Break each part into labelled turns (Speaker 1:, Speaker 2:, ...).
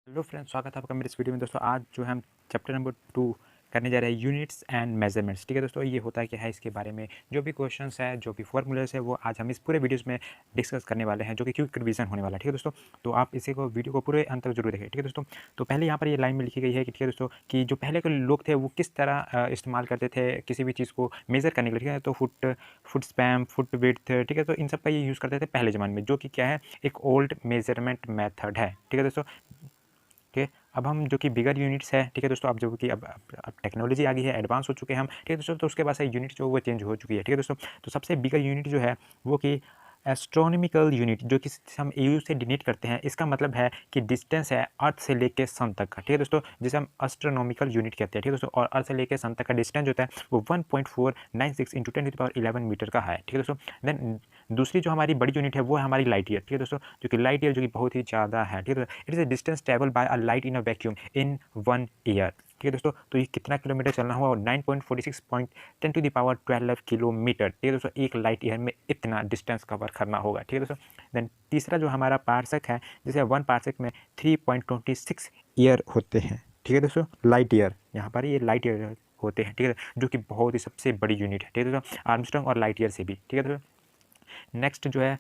Speaker 1: Hello friends, स्वागत है आपका मेरे इस वीडियो में। दोस्तों आज जो है हम चैप्टर नंबर 2 करने जा रहे हैं, यूनिट्स एंड मेजरमेंट्स। ठीक है दोस्तों, ये होता है क्या है, इसके बारे में जो भी क्वेश्चंस है, जो भी फॉर्मूलाज है, वो आज हम इस पूरे वीडियोस में डिस्कस करने वाले हैं, जो कि क्विक रिवीजन होने वाला है। ठीक है दोस्तों, तो आप इसी को वीडियो को पूरे अंत तक जरूर देखें। ठीक है दोस्तों, तो पहले यहाँ पर ये लाइन में लिखी गई है कि ठीक है दोस्तों, कि जो पहले के लोग थे वो किस तरह इस्तेमाल करते थे किसी भी चीज़ को मेज़र करने के लिए। ठीक है, तो फुट स्पैम, फुट विड्थ, ठीक है, तो इन सब का ये यूज़ करते थे पहले ज़माने में, जो कि क्या है, एक ओल्ड मेजरमेंट मेथड है। ठीक है दोस्तों, ठीक है। अब हम जो कि बिगर यूनिट्स है, ठीक है दोस्तों, अब जो कि अब टेक्नोलॉजी आ गई है, एडवांस हो चुके हैं हम। ठीक है दोस्तों, तो उसके बाद से यूनिट जो वो चेंज हो चुकी है। ठीक है दोस्तों, तो सबसे बिगर यूनिट जो है वो कि एस्ट्रोनॉमिकल यूनिट, जो कि हम एयू से डिनोट करते हैं। इसका मतलब है कि डिस्टेंस है अर्थ से लेके सन तक का। ठीक है दोस्तों, जिसे हम एस्ट्रोनॉमिकल यूनिट कहते हैं। ठीक है दोस्तों, और अर्थ से लेके सन तक का डिस्टेंस जो होता है वो 1.496 इंटू 10⁻11 मीटर का है। ठीक है दोस्तों, देन दूसरी जो हमारी बड़ी यूनिट है वो है हमारी लाइट ईयर। ठीक है दोस्तों, जो कि लाइट ईयर जो कि बहुत ही ज़्यादा है। ठीक है, it is a distance travel by a light in a vacuum in 1 year. ठीक है दोस्तों, तो ये कितना किलोमीटर चलना हुआ, 9.46.10⁻12 किलोमीटर। ठीक है दोस्तों, एक लाइट ईयर में इतना डिस्टेंस कवर करना होगा। ठीक है दोस्तों, देन तीसरा जो हमारा पार्सक है, जैसे 1 पार्सक में 3.26 ईयर होते हैं। ठीक है दोस्तों, लाइट ईयर, यहाँ पर ये लाइट ईयर होते हैं। ठीक है, जो कि बहुत ही सबसे बड़ी यूनिट है। ठीक है दोस्तों, आर्मस्ट्रांग और लाइट ईयर से भी। ठीक है दोस्तों, नेक्स्ट जो है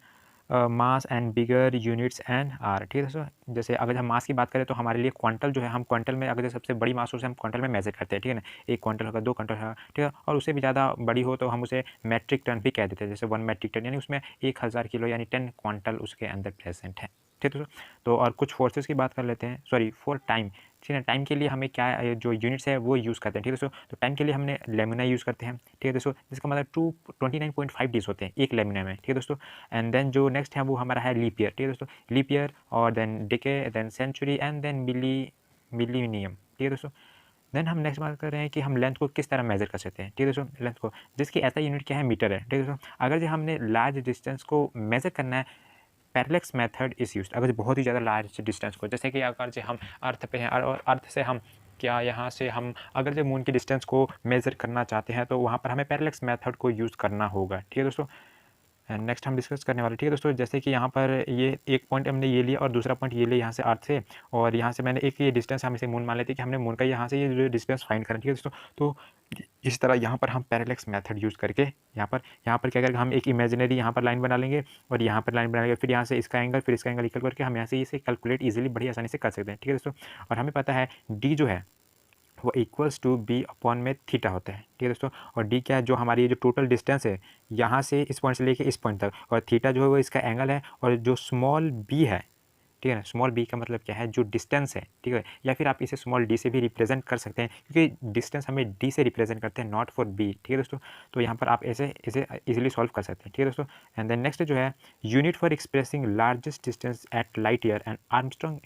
Speaker 1: mass and bigger units and are. ठीक है दोस्तों, जैसे अगर हम मास की बात करें तो हमारे लिए क्वांटल जो है, हम क्वांटल में अगर सबसे बड़ी मास हो उसे हम क्वांटल में मेजर करते हैं। ठीक है ना, 1 क्वांटल होगा, 2 क्वांटल होगा। ठीक है, और उससे भी ज़्यादा बड़ी हो तो हम उसे मैट्रिक टन भी कह देते हैं। जैसे 1 मैट्रिक टन यानी उसमें 1000 किलो यानी 10 क्वांटल उसके अंदर प्रेजेंट है। ठीक है दोस्तों, तो और कुछ फोर्सेस की बात कर लेते हैं, सॉरी फॉर टाइम। ठीक है, टाइम के लिए हमें क्या जो यूनिट्स है वो यूज़ करते हैं। ठीक है दोस्तों, तो टाइम के लिए हमने लेमिना यूज़ करते हैं। ठीक है दोस्तों, जिसका मतलब 29.5 डेज होते हैं एक लेमिना में। ठीक है दोस्तों, एंड देन जो नेक्स्ट है वो हमारा है लीप ईयर। ठीक है दोस्तों, लीप ईयर और then decade, then century and then millennium. ठीक है दोस्तों, देन हम नेक्स्ट बात कर रहे हैं कि हम लेंथ को किस तरह मेजर कर सकते हैं। ठीक है दोस्तों, लेंथ को, जिसकी ऐसा यूनिट क्या है, मीटर है। ठीक है दोस्तों, अगर जो हमने लार्ज डिस्टेंस को मेजर करना है, पैरेलक्स मेथड इज यूज्ड। अगर बहुत ही ज़्यादा लार्ज डिस्टेंस को, जैसे कि अगर जो हम अर्थ पे हैं और अर्थ से हम क्या यहाँ से हम अगर जो मून की डिस्टेंस को मेज़र करना चाहते हैं तो वहाँ पर हमें पैरेलक्स मेथड को यूज़ करना होगा। ठीक है दोस्तों, एंड नेक्स्ट हम डिस्कस करने वाले। ठीक है दोस्तों, जैसे कि यहाँ पर ये एक पॉइंट हमने ये लिया और दूसरा पॉइंट ये लिया यहाँ से अर्थ से, और यहाँ से मैंने एक ये डिस्टेंस हम इसे मून मान लेते हैं कि हमने मून का यहाँ से ये जो डिस्टेंस फाइंड करना। ठीक है दोस्तों, तो इस तरह यहाँ पर हम पैरेलक्स मेथड यूज़ करके यहाँ पर क्या करेंगे, हम एक इमेजिनरी यहाँ पर लाइन बना लेंगे और यहाँ पर लाइन बना लेंगे, फिर यहाँ से इसका एंगल, फिर इसका एंगल इक्वल करके हम यहाँ से इसे कैलकुलेट ईजिली बड़ी आसानी से कर सकते हैं। ठीक है दोस्तों, और हमें पता है डी जो है वो इक्वल्स टू बी अपॉन में थीटा होता है। ठीक है दोस्तों, और डी क्या है, जो हमारी जो टोटल डिस्टेंस है यहाँ से इस पॉइंट से लेके इस पॉइंट तक, और थीटा जो है वो इसका एंगल है, और जो स्मॉल बी है, ठीक है ना, स्मॉल बी का मतलब क्या है, जो डिस्टेंस है। ठीक है, या फिर आप इसे स्मॉल डी से भी रिप्रेजेंट कर सकते हैं, क्योंकि डिस्टेंस हमें डी से रिप्रेजेंट करते हैं, नॉट फॉर बी। ठीक है दोस्तों, तो यहाँ पर आप इसे इजीली सॉल्व कर सकते हैं। ठीक है दोस्तों, एंड देन नेक्स्ट जो है unit for expressing largest distance at light year and angstrom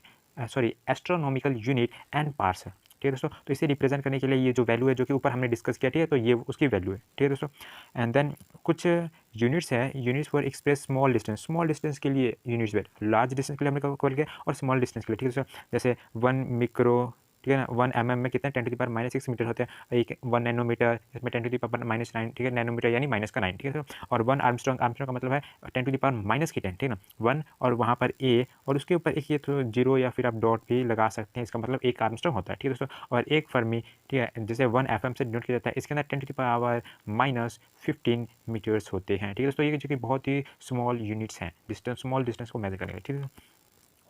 Speaker 1: astronomical unit and parsec. ठीक है दोस्तों, तो इसे रिप्रेजेंट करने के लिए ये जो वैल्यू है जो कि ऊपर हमने डिस्कस किया, ठीक है, तो ये उसकी वैल्यू है। ठीक है दोस्तों, एंड देन कुछ यूनिट्स है, units for express small distance के लिए यूनिट्स है, लार्ज डिस्टेंस के लिए हमने कवर किया, और स्मॉल डिस्टेंस के लिए। ठीक है दोस्तों, जैसे 1 मिक्रो, ठीक है ना, 1 mm में कितने 10⁻⁻6 मीटर होते हैं, एक 1 नैनोमीटर इसमें 10⁻⁻9, ठीक है, नैनोमीटर यानी माइनस का 9। ठीक है, और 1 आर्मस्ट्रॉन्ग का मतलब है 10⁻⁻10, ठीक है ना, 1 और वहाँ पर ए, और उसके ऊपर एक ये तो जीरो या फिर आप डॉट भी लगा सकते हैं, इसका मतलब एक आर्मस्ट्रॉन्ग होता है। ठीक है दोस्तों, और एक फर्मी, ठीक है, जैसे 1 FM से डिनोट किया जाता है, इसके अंदर 10⁻⁻15 मीटर्स होते हैं। ठीक है दोस्तों, ये जो कि बहुत ही स्मॉल यूनिट्स हैं स्मॉल डिस्टेंस को मेजर करने के। ठीक है,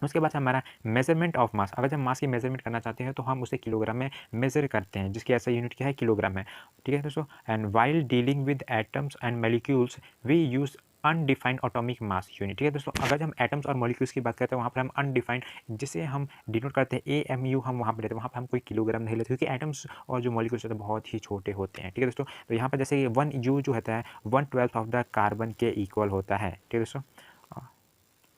Speaker 1: उसके बाद हमारा मेजरमेंट ऑफ मास, अगर जब मास की मेजरमेंट करना चाहते हैं तो हम उसे किलोग्राम में मेजर करते हैं, जिसकी ऐसा यूनिट क्या है, किलोग्राम है। ठीक है दोस्तों, and while dealing with atoms and molecules we use undefined atomic mass unit. ठीक है दोस्तों, अगर जब हम एटम्स और मॉलिक्यूल्स की बात करते हैं वहाँ पर हम अनडिफाइंड, जिसे हम डिनोट करते हैं AMU, हम वहाँ पर लेते हैं, वहाँ पर हम कोई किलोग्राम नहीं लेते, क्योंकि एटम्स और जो मॉलिक्यूल्स होते हैं बहुत ही छोटे होते हैं। ठीक है दोस्तों, तो यहाँ पर जैसे 1U जो होता है 1/12 ऑफ द कार्बन के इक्वल होता है। ठीक है दोस्तों,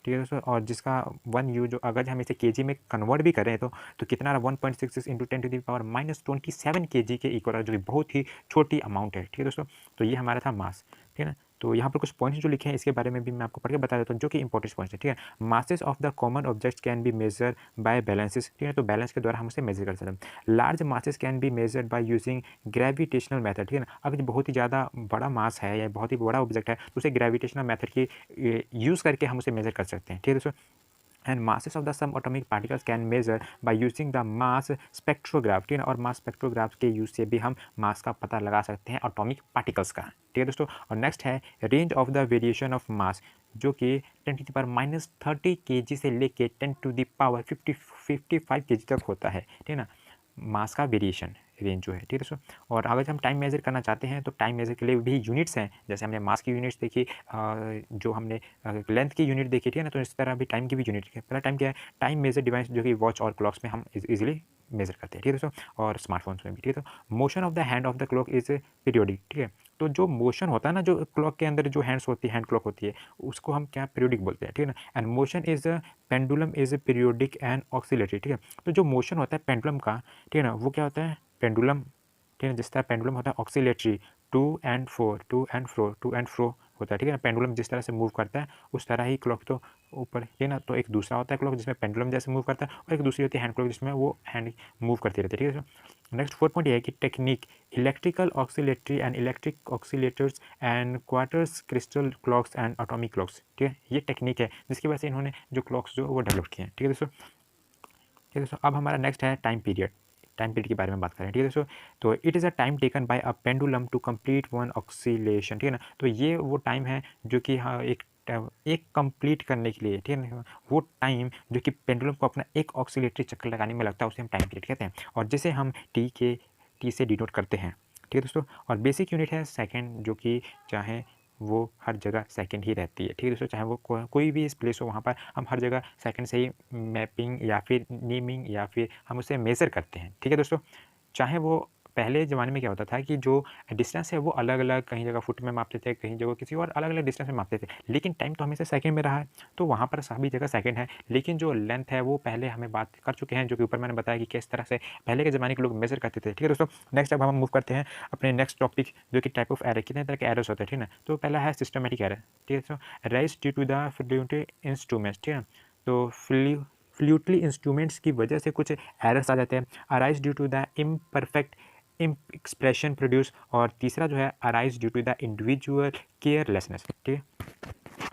Speaker 1: ठीक है दोस्तों, और जिसका 1U जो अगर हम इसे केजी में कन्वर्ट भी करें तो कितना रहा, 1.66 इंटू 10⁻⁻27 kg के इक्वल, जो कि बहुत ही छोटी अमाउंट है। ठीक है दोस्तों, तो ये हमारा था मास। ठीक है ना, तो यहाँ पर कुछ पॉइंट्स जो लिखे हैं इसके बारे में भी मैं आपको पढ़ के बता देता हूँ, जो कि इंपॉर्टेंट पॉइंट्स है। ठीक है, masses of the common objects can be measure by balances. ठीक है, तो बैलेंस के द्वारा हम उसे मेजर कर सकते हैं। Large masses can be measured by using gravitational method. ठीक है ना, अगर बहुत ही ज़्यादा बड़ा मास है या बहुत ही बड़ा ऑब्जेक्ट है तो उसे ग्रेविटेशनल मेथड की यूज़ करके हम उसे मेजर कर सकते हैं। ठीक है दोस्तों, and masses of the some atomic particles can measure by using the mass spectrograph, ठीक है। और मास स्पेक्ट्रोग्राफ के यूज से भी हम मास का पता लगा सकते हैं एटॉमिक पार्टिकल्स का, ठीक है दोस्तों। और नेक्स्ट है range of the variation of mass, जो कि 10⁻³ kg से लेके 10⁻55 kg तक होता है, ठीक है ना, मास का वेरिएशन रेंज जो है, ठीक है दोस्तों। और अगर हम टाइम मेजर करना चाहते हैं तो टाइम मेजर के लिए भी यूनिट्स हैं, जैसे हमने मास की यूनिट्स देखी, जो हमने लेंथ की यूनिट देखी, ठीक है ना, तो इस तरह भी टाइम की भी यूनिट है। पहला टाइम क्या है, टाइम मेजर डिवाइस, जो कि वॉच और क्लॉक्स में हम इजीली मेजर करते हैं, ठीक है दोस्तों, और स्मार्टफोन्स में भी, ठीक है। तो motion of the hand of the clock is periodic, ठीक है। तो जो मोशन होता है ना, जो क्लॉक के अंदर जो हैंड्स होती है, हैंड क्लॉक होती है, उसको हम क्या पीरियोडिक बोलते हैं, ठीक है ना। And motion is pendulum is periodic and oscillatory, ठीक है। तो जो मोशन होता है पेंडुलम का, ठीक है ना, वो क्या होता है पेंडुलम, ठीक है, जिस तरह पेंडुलम होता है ऑक्सीलेटरी, टू एंड फ्रो होता है, ठीक है ना। पेंडुलम जिस तरह से मूव करता है उस तरह ही क्लॉक तो ऊपर, ठीक है ना। तो एक दूसरा होता है क्लॉक जिसमें पेंडुलम जैसे मूव करता है, और एक दूसरी होती है हैंड क्लॉक जिसमें वो हैंड मूव करती रहती है, ठीक है। नेक्स्ट 4 पॉइंट ये है कि technique electrical oscillatory and electric oscillators and quartz crystal clocks and atomic clocks, ठीक है। ये टेक्निक है जिसकी वजह से इन्होंने जो क्लॉक्स जो वो डेवलप किए हैं, ठीक है दोस्तों, ठीक है दोस्तों। अब हमारा नेक्स्ट है टाइम पीरियड, टाइम पीरियड के बारे में बात करें, ठीक है दोस्तों। तो it is a time taken by a pendulum to complete one oscillation, ठीक है ना। तो ये वो टाइम है जो कि हाँ एक कंप्लीट करने के लिए, ठीक है ना, वो टाइम जो कि पेंडुलम को अपना एक ऑक्सीलेटरी चक्कर लगाने में लगता है, उसे हम टाइम पीरियड कहते हैं, और जिसे हम टी से डिनोट करते हैं, ठीक है दोस्तों। और बेसिक यूनिट है सेकेंड, जो कि चाहे वो हर जगह सेकंड ही रहती है, ठीक है दोस्तों। चाहे वो कोई भी इस प्लेस हो, वहाँ पर हम हर जगह सेकंड से ही मैपिंग या फिर नेमिंग या फिर हम उसे मेज़र करते हैं, ठीक है दोस्तों। चाहे वो पहले ज़माने में क्या होता था कि जो डिस्टेंस है वो अलग अलग, कहीं जगह फुट में मापते थे, कहीं जगह किसी और अलग अलग डिस्टेंस में मापते थे, लेकिन टाइम तो हमेशा सेकंड में रहा है, तो वहाँ पर सभी जगह सेकंड है। लेकिन जो लेंथ है वो पहले हमें बात कर चुके हैं, जो कि ऊपर मैंने बताया कि किस तरह से पहले के ज़माने के लोग मेजर करते थे, ठीक है दोस्तों। नेक्स्ट अब हम मूव करते हैं अपने नेक्स्ट टॉपिक, जो कि टाइप ऑफ एरर, कितने तरह के एरर्स होते हैं, ठीक है ना। तो पहला है सिस्टमेटिक एरर, ठीक है दोस्तों, rise due to the fluid instruments, ठीक है। तो फ्लूटली इंस्ट्रूमेंट्स की वजह से कुछ एरर्स आ जाते हैं, arise due to the imperfect expression produce, और तीसरा जो है arise due to the individual carelessness, ठीक है।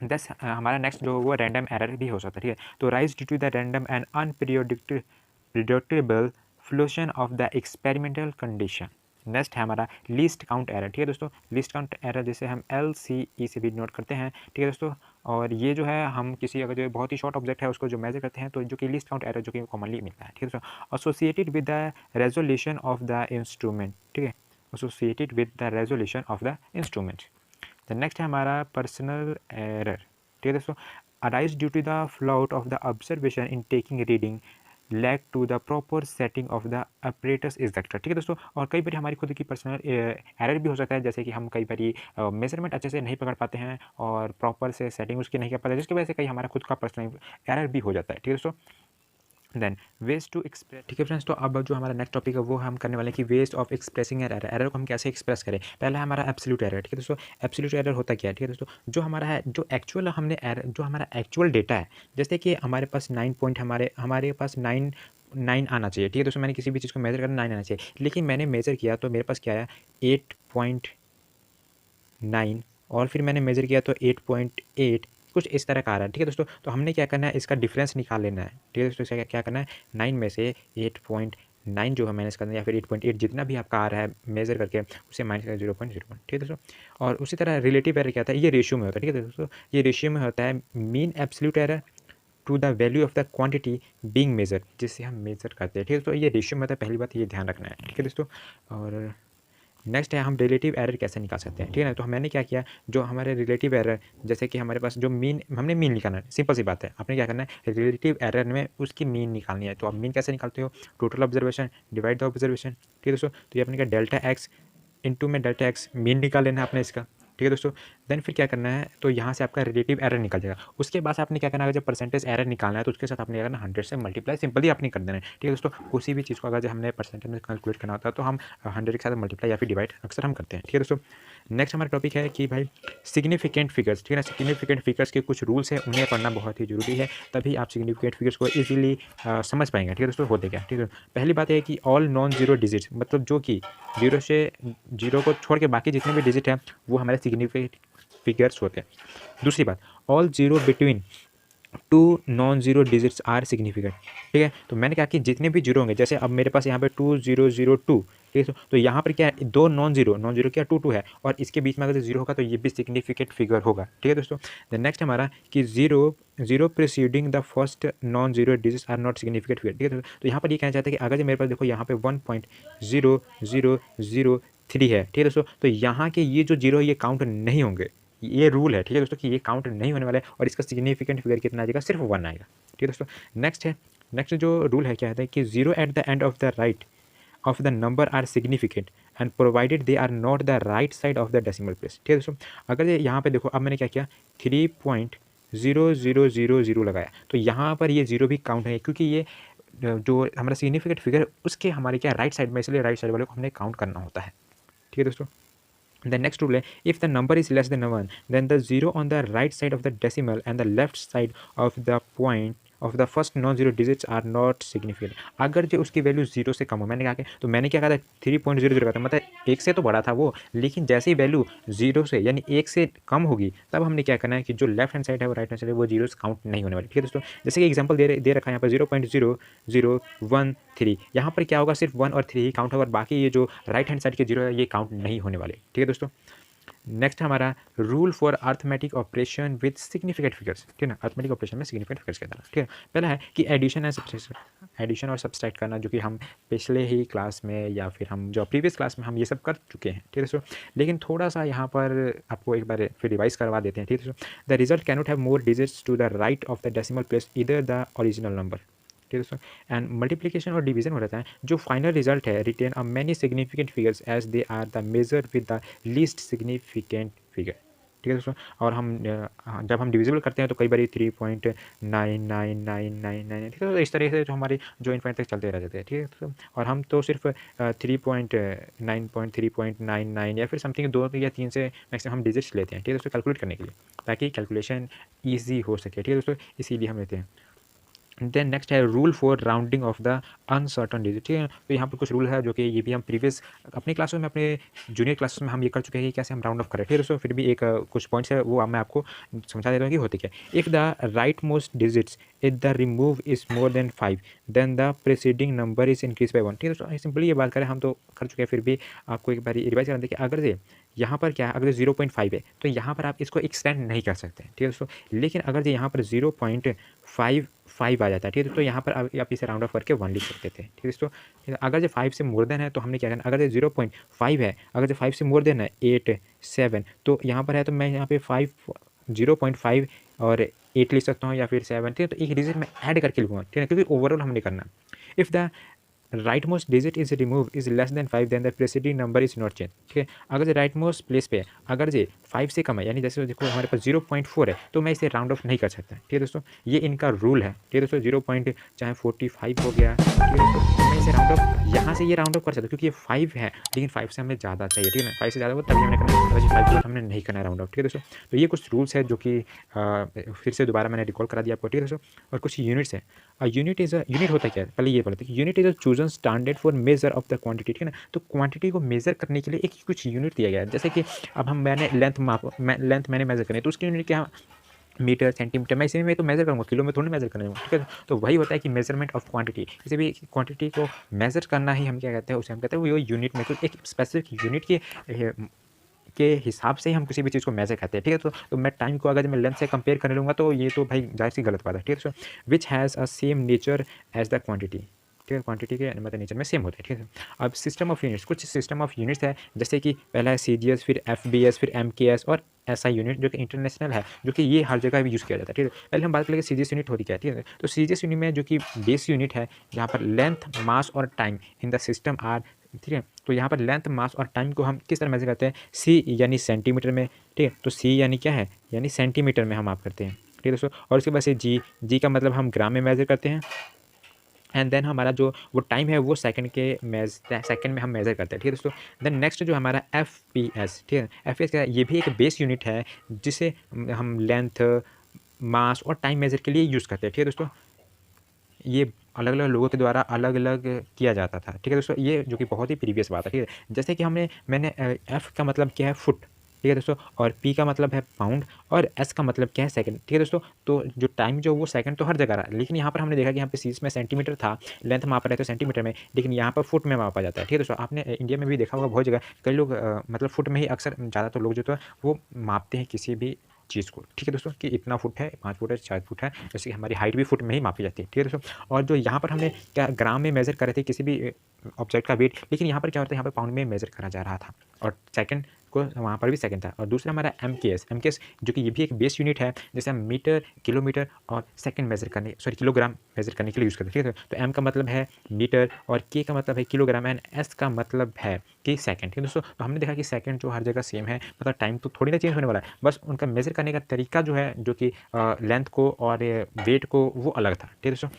Speaker 1: दस हमारा नेक्स्ट जो वो रैंडम एरर भी हो सकता है, ठीक है। तो rise due to the random and unpredictable fluctuation of the experimental condition. Next है हमारा लीस्ट काउंट एरर, ठीक है दोस्तों। लीस्ट काउंट एरर जिसे हम LCE से भी नोट करते हैं, ठीक है दोस्तों। और ये जो है हम किसी अगर जो बहुत ही शॉर्ट ऑब्जेक्ट है उसको जो मेजर करते हैं, तो जो कि लीस्ट काउंट एरर जो कि कॉमनली मिलता है, ठीक है दोस्तों। Associated with the resolution of the instrument, ठीक है, associated with the resolution of the instrument. The next है हमारा पर्सनल एरर, ठीक है दोस्तों, arise due to the fault of the observation in taking reading lack to the proper setting of the apparatus etcetera, ठीक है दोस्तों। और कई बार हमारी खुद की पर्सनल एरर भी हो सकता है, जैसे कि हम कई बार मेजरमेंट अच्छे से नहीं पकड़ पाते हैं और प्रॉपर से सेटिंग उसकी नहीं कर पाते, जिसकी वजह से कई हमारा खुद का पर्सनल एरर भी हो जाता है, ठीक है दोस्तों। देन वेस्ट टू एक्सप्रेस, ठीक है फ्रेंड्स। तो अब जो हमारा नेक्स्ट टॉपिक है वो हम करने वाले हैं कि ways of expressing error, error को हम कैसे एक्सप्रेस करें। पहला है हमारा एब्सोल्यूट एरर, ठीक है दोस्तों। एब्सोल्यूट एरर होता क्या है, ठीक है दोस्तों, जो हमारा है जो एक्चुअल हमने एरर, जो हमारा एक्चुअल डेटा है, जैसे कि हमारे पास 9 पॉइंट, हमारे पास 9 आना चाहिए, ठीक है दोस्तों। मैंने किसी भी चीज़ को मेजर करना 9 आना चाहिए, लेकिन मैंने मेजर किया तो मेरे पास क्या आया 8.9, और फिर मैंने मेजर किया तो 8.8, कुछ इस तरह का आ रहा है, ठीक है दोस्तों। तो हमने क्या करना है, इसका डिफरेंस निकाल लेना है, ठीक है दोस्तों। इसका क्या करना है, 9 में से 8.9 जो है माइनस करना है, या फिर 8.8 जितना भी आपका आ रहा है मेजर करके उसे माइनस कर 0.01, ठीक है दोस्तों। और उसी तरह रिलेटिव एरर क्या होता है, ये रेशियो में होता है, ठीक है दोस्तों। ये रेशियो में होता है mean absolute error to the value of the quantity being measure, जिससे हम मेजर करते हैं, ठीक है। तो ये रेशियो में होता है, पहली बात ये ध्यान रखना है, ठीक है दोस्तों। और नेक्स्ट है हम रिलेटिव एरर कैसे निकाल सकते हैं, ठीक है ना। तो मैंने क्या किया, जो हमारे रिलेटिव एरर, जैसे कि हमारे पास जो मीन, हमने मीन निकालना है, सिंपल सी बात है। आपने क्या करना है, रिलेटिव एरर में उसकी मीन निकालनी है। तो आप मीन कैसे निकालते हो, total observation divide the observation, ठीक है दोस्तों। तो ये अपने क्या डेल्टा एक्स इंटू में डेल्टा एक्स मीन निकाल लेना है आपने इसका, ठीक है दोस्तों। देन फिर क्या करना है, तो यहाँ से आपका रिलेटिव एरर निकल जाएगा। उसके बाद आपने क्या करना है, जब परसेंटेज एरर निकालना है तो उसके साथ आपने क्या करना, 100 से मल्टीप्लाई सिंपली आपने कर देना है, ठीक है दोस्तों। किसी भी चीज़ को अगर जब हमने परसेंटेज में कैलकुलेट करना होता है तो हम 100 के साथ मल्टीप्लाई या फिर डिवाइड अक्सर हम करते हैं, ठीक है दोस्तों। नेक्स्ट हमारा टॉपिक है कि भाई सिग्निफिकेंट फिगर्स, ठीक है ना। सिग्निफिकेंट फिगर्स के कुछ रूल्स हैं, उन्हें पढ़ना बहुत ही जरूरी है, तभी आप सिग्निफिकेंट फिगर्स को ईजिली समझ पाएंगे, ठीक है दोस्तों। होते क्या, ठीक है। पहली बात है कि ऑल नॉन जीरो डिजिट्स, मतलब जो कि जीरो को छोड़ के बाकी जितने भी डिजिट हैं वो हमारे सिग्निफिकेंट फिगर्स होते हैं। दूसरी बात, all zero between 2 non zero digits are significant. ठीक है, तो मैंने कहा कि जितने भी जीरो होंगे, जैसे अब मेरे पास यहाँ पे 2002, ठीक है, तो यहाँ पर क्या है, दो नॉन जीरो क्या 2 है, और इसके बीच में अगर जीरो होगा तो ये भी सिग्निफिकेंट फिगर होगा। ठीक है दोस्तों, द नेक्स्ट हमारा कि zero preceding the first non zero digits are not significant figure. ठीक है, तो यहाँ पर ये कहना चाहता है कि अगर जो मेरे पास देखो यहाँ पे 1.0003 है, ठीक है दोस्तों, तो यहाँ के ये जो जीरो ये काउंट नहीं होंगे, ये रूल है। ठीक है दोस्तों, कि ये काउंट नहीं होने वाला है, और इसका सिग्निफिकेंट फिगर कितना आ जाएगा, सिर्फ 1 आएगा। ठीक है दोस्तों, नेक्स्ट जो रूल है क्या है कि zero at the end of the right of the number are significant and provided they are not the right side of the decimal place। ठीक है दोस्तों, अगर ये यहाँ पे देखो, अब मैंने क्या किया 3.0000 लगाया, तो यहाँ पर ये जीरो भी काउंट है, क्योंकि ये जो हमारा सिग्निफिकेंट फिगर उसके हमारे क्या राइट साइड में, इसलिए राइट साइड वाले को हमने काउंट करना होता है। ठीक है दोस्तों, the next rule है if the number is less than 1 then the zero on the right side of the decimal and the left side of the point of the first non zero digits are not significant। अगर जो उसकी value zero से कम हो, मैंने कहा कि तो मैंने क्या कहा था 3.00 का था, मतलब एक से तो बड़ा था वो, लेकिन जैसे ही वैल्यू जीरो से यानी एक से कम होगी, तब हमने क्या करना है कि जो लेफ्ट हैंड साइड है वो राइट हैंड साइड है वो जीरो काउंट नहीं होने वाली। ठीक है दोस्तों, जैसे कि एग्जाम्पल दे रखा है यहाँ पर 0.0013, यहाँ पर क्या होगा, सिर्फ 1 और 3 ही काउंट होगा, और बाकी ये जो राइट हैंड साइड के जीरो है ये काउंट नहीं होने वाले। ठीक है दोस्तों, नेक्स्ट हमारा rule for arithmetic operation with significant figures. ठीक है ना, अर्थमेटिक ऑपरेशन में सिग्निफिकेंट फिगर्स के द्वारा। ठीक है, पहला है कि एडिशन और सब्सट्रैक्ट करना, जो कि हम पिछले ही क्लास में या फिर हम जो प्रीवियस क्लास में हम ये सब कर चुके हैं। ठीक है दोस्तों, लेकिन थोड़ा सा यहाँ पर आपको एक बार फिर रिवाइज करवा देते हैं। ठीक है दोस्तों, the result cannot have more digits to the right of the decimal place इधर द ओरिजिनल नंबर। ठीक है दोस्तों, एंड मल्टीप्लिकेशन और डिवीजन हो रहता है, जो फाइनल रिजल्ट है retain a many significant figures as they are the measure with the least significant figure. ठीक है दोस्तों, और हम जब हम डिविजिबल करते हैं तो कई बार 3.999999, ठीक है, तो इस तरीके से जो हमारे जो इनफाइनाइट तक चलते रहते हैं। ठीक है दोस्तों, और हम तो सिर्फ 3.9.3.99 या फिर समथिंग 2 या 3 से मैक्सिमम हम डिजिट्स लेते हैं। ठीक है दोस्तों, कैलकुलेट करने के लिए, ताकि कैलकुलेशन ईजी हो सके। ठीक है दोस्तों, इसीलिए हम लेते हैं। देन नेक्स्ट है rule for rounding off the uncertain digit. ठीक है, तो यहाँ पर कुछ रूल है जो कि ये भी हम प्रीवियस अपनी क्लासों में, अपने जूनियर क्लासेस में हम ये कर चुके हैं कि कैसे हम राउंड ऑफ करें। ठीक है दोस्तों, फिर भी एक कुछ पॉइंट्स है वो मैं आपको समझा देता हूँ कि होते क्या। If the right most digits if the remove is more than 5 then the preceding number is increase by 1। ठीक है दोस्तों, सिंपली ये बात करें, हम तो कर चुके हैं, फिर भी आपको एक बार रिवाइज करना देखिए। अगर से यहाँ पर क्या है, अगर 0.5 है तो यहाँ पर आप इसको एक्सटेंड नहीं कर सकते। ठीक है दोस्तों, लेकिन अगर यहाँ पर 0.55 आ जाता है, ठीक है, तो यहाँ पर आप इसे राउंड ऑफ करके 1 लिख सकते थे। ठीक है दोस्तों, अगर जो 5 से मोर देन है तो हमने क्या करना, अगर 0.5 है, अगर जो 5 से मोर देन है 8 7, तो यहाँ पर है तो मैं यहाँ पे 0.5 और 8 लिख सकता हूँ, या फिर 7। ठीक है, तो एक डिजिट में ऐड करके लिखूँगा। ठीक है, क्योंकि ओवरऑल हमने करना। If the right most digit is remove is less than 5 then the preceding number is not change. ठीक है, अगर जो राइट मोस्ट प्लेस पे अगर जो 5 से कम है, यानी जैसे देखो हमारे पास 0.4 है, तो मैं इसे राउंड ऑफ नहीं कर सकता। ठीक है दोस्तों, ये इनका रूल है। ठीक है दोस्तों, 0.45 हो गया, ठीक है दोस्तों, मैं इसे राउंड ऑफ यहाँ से ये राउंड ऑफ कर सकता हूँ, क्योंकि ये 5 है, लेकिन 5 से हमें ज़्यादा चाहिए। ठीक है ना, 5 से ज़्यादा हो तभी हमने करना है, 5 के बाद हमने नहीं करना है राउंड ऑफ। ठीक है दोस्तों, तो ये कुछ रूल्स है जो कि फिर से दोबारा मैंने रिकॉल करा दिया आपको। ठीक है दोस्तों, और कुछ यूनिट्स है। यूनिट होता क्या है, पहले ये बोलते हैं। Unit is a chosen standard for measure of the quantity. ठीक है ना, तो क्वांटिटी को मेजर करने के लिए एक कुछ यूनिट दिया गया है। जैसे कि अब मैंने लेंथ मैंने मेजर करनी है, तो उसकी यूनिट क्या, मीटर सेंटीमीटर, मैं इसी में तो मेजर करूँगा, किलो में थोड़ी मेजर करना है। ठीक है, तो वही होता है कि मेजरमेंट ऑफ क्वांटिटी। किसी भी क्वांटिटी को मेजर करना ही हम क्या कहते हैं, उसे हम कहते हैं वो यूनिट में, तो एक स्पेसिफिक यूनिट के हिसाब से ही हम किसी भी चीज़ को मेजर करते हैं। ठीक है, तो मैं टाइम को अगर मैं लेंथ से कंपेयर करने लूँगा तो ये तो भाई जाहिर सी गलत बात है। ठीक है, which has a same nature as the quantity. ठीक है, क्वांटिटी के मतलब नेचर में सेम होते हैं। ठीक है, अब सिस्टम ऑफ यूनिट्स, कुछ सिस्टम ऑफ यूनिट्स है, जैसे कि पहला है CGS, फिर FBS, फिर MKS और SI यूनिट, जो कि इंटरनेशनल है, जो कि ये हर जगह भी यूज़ किया जाता है। ठीक है, पहले हम बात करेंगे CGS यूनिट होती क्या है। ठीक है, तो CGS यूनिट में जो कि बेस यूनिट है, जहाँ पर लेंथ, मास और time in the system are. ठीक है, तो यहाँ पर लेंथ, मास और टाइम को हम किस तरह मेजर करते हैं, C यानी सेंटीमीटर में। ठीक है, तो C यानी क्या है, यानी सेंटीमीटर में हम आप करते हैं। ठीक है दोस्तों, और उसके बाद से G का मतलब हम ग्राम में मेजर करते हैं। एंड देन हमारा जो वो टाइम है वो सेकंड में हम मेजर करते हैं। ठीक है दोस्तों, देन नेक्स्ट जो हमारा FPS। ठीक है, FPS क्या है, ये भी एक बेस यूनिट है जिसे हम लेंथ, मास और टाइम मेजर के लिए यूज़ करते हैं। ठीक है दोस्तों, ये अलग अलग लोगों के द्वारा अलग अलग किया जाता था। ठीक है दोस्तों, ये जो कि बहुत ही प्रीवियस बात है। ठीक है, जैसे कि मैंने F का मतलब क्या है, फुट। ठीक है दोस्तों, और पी का मतलब है पाउंड और एस का मतलब क्या है सेकंड। ठीक है दोस्तों, तो जो टाइम जो वो सेकंड तो हर जगह रहा, लेकिन यहाँ पर हमने देखा कि यहाँ पे सीरीज में सेंटीमीटर था, लेंथ मापा रहे थे सेंटीमीटर में, लेकिन यहाँ पर फुट में मापा जाता है। ठीक है दोस्तों, आपने इंडिया में भी देखा होगा बहुत जगह, कई लोग मतलब फुट में ही अक्सर ज़्यादातर लोग जो तो वो मापते हैं किसी भी चीज़ को। ठीक है दोस्तों, कि इतना फुट है, 5 फुट है, 4 फुट है, जैसे कि हमारी हाइट भी फुट में ही मापी जाती है। ठीक है दोस्तों, और जो यहाँ पर हमने क्या ग्राम में मेजर कर रहे थे किसी भी ऑब्जेक्ट का वेट, लेकिन यहाँ पर क्या होता है, यहाँ पर पाउंड में मेजर करा जा रहा था, और सेकंड को वहाँ पर भी सेकंड था। और दूसरा हमारा एम के एस जो कि ये भी एक बेस यूनिट है, जैसे हम मीटर, किलोमीटर और सेकंड मेजर करने, सॉरी किलोग्राम मेजर करने के लिए यूज़ करते हैं। ठीक है, तो एम का मतलब है मीटर और के का मतलब है किलोग्राम एंड एस का मतलब है कि सेकंड। ठीक है दोस्तों, तो हमने देखा कि सेकंड जो हर जगह सेम है, मतलब टाइम तो थोड़ी ना चेंज होने वाला है, बस उनका मेजर करने का तरीका जो है, जो कि लेंथ को और वेट को, वो अलग था। ठीक है दोस्तों,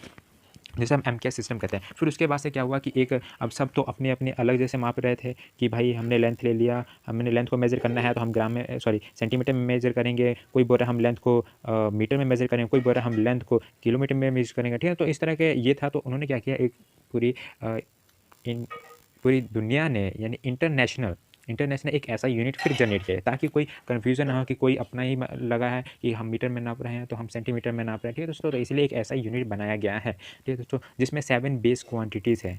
Speaker 1: जैसे हम एम सिस्टम कहते हैं। फिर उसके बाद से क्या हुआ कि एक अब सब तो अपने अपने अलग जैसे माप रहे थे कि भाई हमने लेंथ ले लिया, हमने लेंथ को मेजर करना है तो हम ग्राम में, सॉरी सेंटीमीटर में मेजर करेंगे, कोई बोल रहा है हम लेंथ को मीटर में मेजर करेंगे, कोई बोल रहा है हम लेंथ को किलोमीटर में मेजर करेंगे। ठीक है, तो इस तरह के ये था, तो उन्होंने क्या किया, एक पूरी इन पूरी दुनिया ने यानी इंटरनेशनल एक ऐसा यूनिट फिर जनरेट किया ताकि कोई कन्फ्यूज़न ना हो कि कोई अपना ही लगा है कि हम मीटर में नाप रहे हैं तो हम सेंटीमीटर में नाप रहे हैं। ठीक है दोस्तों, तो इसलिए एक ऐसा यूनिट बनाया गया है। ठीक है दोस्तों, जिसमें 7 बेस क्वांटिटीज़ है,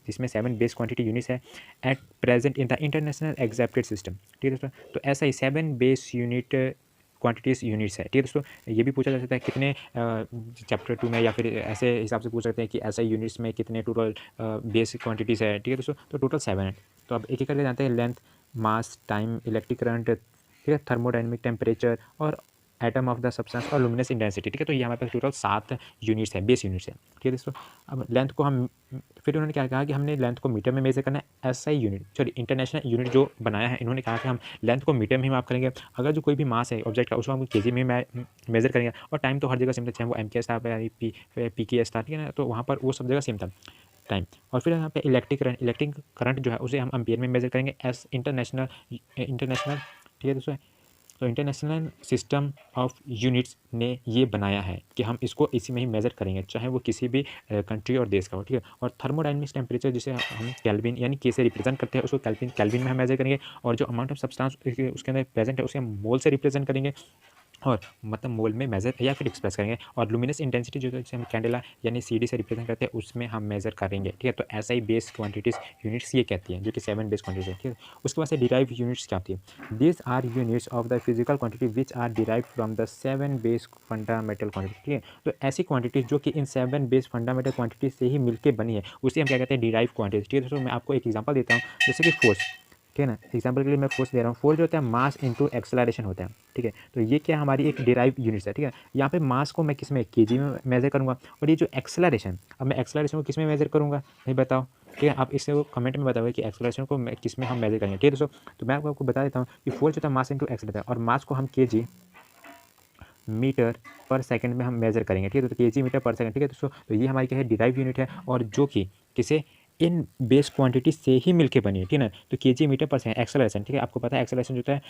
Speaker 1: जिसमें 7 बेस क्वांटिटी यूनिट्स है at present in the international accepted system. ठीक है दोस्तों, तो ऐसा ही 7 बेस यूनिट क्वांटिटीज़ यूनिट्स है। ठीक है दोस्तों, ये भी पूछा जा सकता है कितने चैप्टर 2 में, या फिर ऐसे हिसाब से पूछ सकते हैं कि ऐसा यूनिट्स में कितने टोटल बेस क्वांटिटीज़ है। ठीक है दोस्तों, तो टोटल 7 है। तो अब एक एक करके जानते हैं, लेंथ, मास, टाइम, इलेक्ट्रिक करंट, ठीक है, थर्मोडायनेमिक टेम्परेचर और एटम ऑफ द सब्सटेंस और लुमिनस इंटेंसिटी। ठीक है, तो ये हमारे पास टोटल 7 यूनिट्स है, बेस यूनिट्स है। ठीक है दोस्तों, अब लेंथ को हम, फिर उन्होंने क्या कहा कि हमने लेंथ को मीटर में मेजर करना है। ऐसा ही यूनिट, सॉरी इंटरनेशनल यूनिट जो बनाया है, इन्होंने कहा कि हम लेंथ को मीटर में ही माप करेंगे। अगर जो कोई भी मास है ऑब्जेक्ट का, उसको हम केजी में मेजर करेंगे। और टाइम तो हर जगह सेम था, चाहे वो एम के एस था, पी के एस था, ठीक है ना, तो वहाँ पर वो सब जगह सेम था टाइम। और फिर यहाँ पे इलेक्ट्रिक करंट जो है उसे हम एम्पियर में मेजर करेंगे एस इंटरनेशनल। ठीक है दोस्तों, तो इंटरनेशनल सिस्टम ऑफ यूनिट्स ने ये बनाया है कि हम इसको इसी में ही मेजर करेंगे, चाहे वो किसी भी कंट्री और देश का हो। ठीक है, और थर्मोडायनेमिक्स टेम्परेचर जिसे हम केल्विन यानी के से रिप्रेजेंट करते हैं, उसको केल्विन में हम मेजर करेंगे। और जो अमाउंट ऑफ सब्सटेंस उसके अंदर प्रेजेंट है उसे हम मोल से रिप्रेजेंट करेंगे, और मतलब मोल में मेजर या फिर एक्सप्रेस करेंगे। और लुमिनस इंटेंसिटी जो जैसे हम कैंडेला यानी CD से रिप्रेजेंट करते हैं, उसमें हम मेजर करेंगे। ठीक है, तो ऐसा ही बेस क्वांटिटीज़ यूनिट्स ये कहती हैं, जो कि 7 बेस क्वांटिटीज है। ठीक है, उसके बाद से डिराइव यूनिट्स क्या होती है, this are units of the physical quantity which are derive from the 7 base fundamental quantity. ठीक है, तो ऐसी क्वांटिटीज जो कि इन 7 बेस फंडामेंटल क्वांटिटी से ही मिलकर बनी है, उसे हम क्या कहते हैं, डिराइव क्वांटिटीज। ठीक है दोस्तों, मैं आपको एक एग्जाम्पल देता हूँ, जैसे कि फोर्स। ठीक है ना, एग्जाम्पल के लिए मैं फोर्स दे रहा हूँ। फोर्स जो होता है मास इंटू एक्सेलरेशन होता है। ठीक है, तो ये क्या हमारी एक डिराइव यूनिट्स है। ठीक है, यहाँ पे मास को मैं किस में, केजी में मेजर करूँगा, और ये जो एक्सेलरेशन, अब मैं एक्सेलरेशन को किस में मेजर करूँगा, नहीं बताओ। ठीक है, आप इससे वो कमेंट में बताओगे कि एक्सेलरेशन को किस में हम मेजर करेंगे। ठीक है दोस्तों, तो मैं आपको बता देता हूँ कि फोर्स जो होता है मास इंटू एक्सेलरेशन, और मास को हम केजी मीटर पर सेकंड में हम मेजर करेंगे। ठीक है, तो केजी मीटर पर सेकंड। ठीक है दोस्तों, तो ये हमारी क्या है, डिराइव यूनिट है, और जो कि किसे, इन बेस क्वांटिटी से ही मिलके बनी है। ठीक है ना, तो केजी मीटर पर सेकंड एक्सेलरेशन। ठीक है, आपको पता है एक्सेलरेशन जो होता है